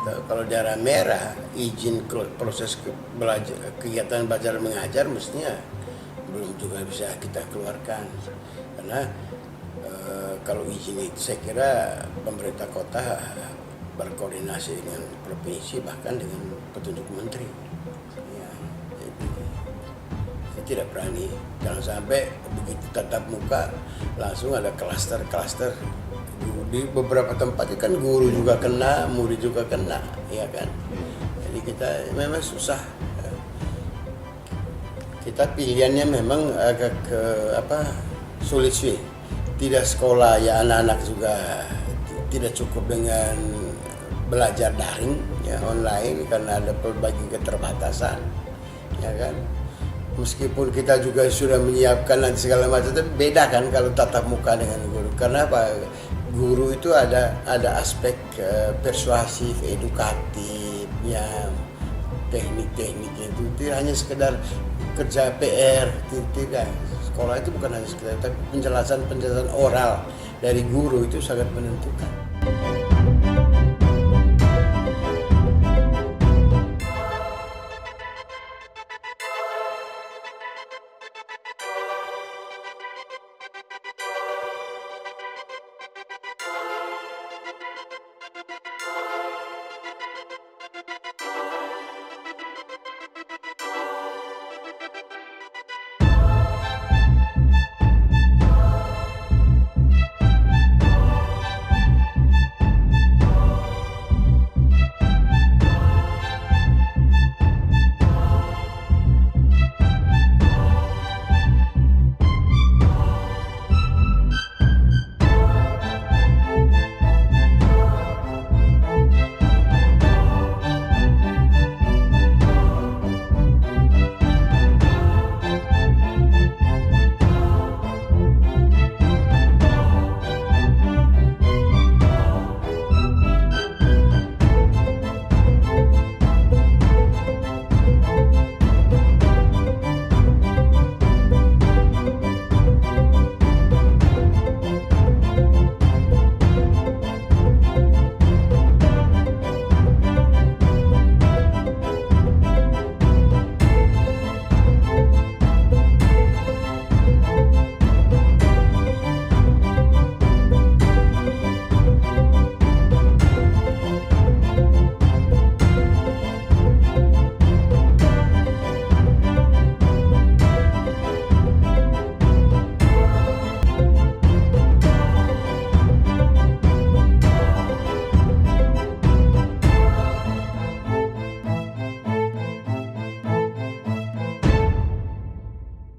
Kalau daerah merah, izin proses kegiatan belajar mengajar mestinya belum juga bisa kita keluarkan. Karena kalau izin itu saya kira pemerintah kota berkoordinasi dengan provinsi bahkan dengan petunjuk menteri. Ya, jadi saya tidak berani. Jangan sampai begitu tatap muka langsung ada klaster-klaster. Di beberapa tempat kan guru juga kena, murid juga kena, ya kan. Jadi kita memang susah. Kita pilihannya memang agak sulit sih. Tidak sekolah ya, anak-anak juga tidak cukup dengan belajar daring ya, online karena ada berbagai keterbatasan, ya kan. Meskipun kita juga sudah menyiapkan nanti segala macam, tapi beda kan kalau tatap muka dengan guru. Karena apa? Guru itu ada aspek persuasif, edukatif, ya, teknik-tekniknya itu tidak hanya sekedar kerja PR, tidak. Sekolah itu bukan hanya sekedar, tapi penjelasan oral dari guru itu sangat menentukan.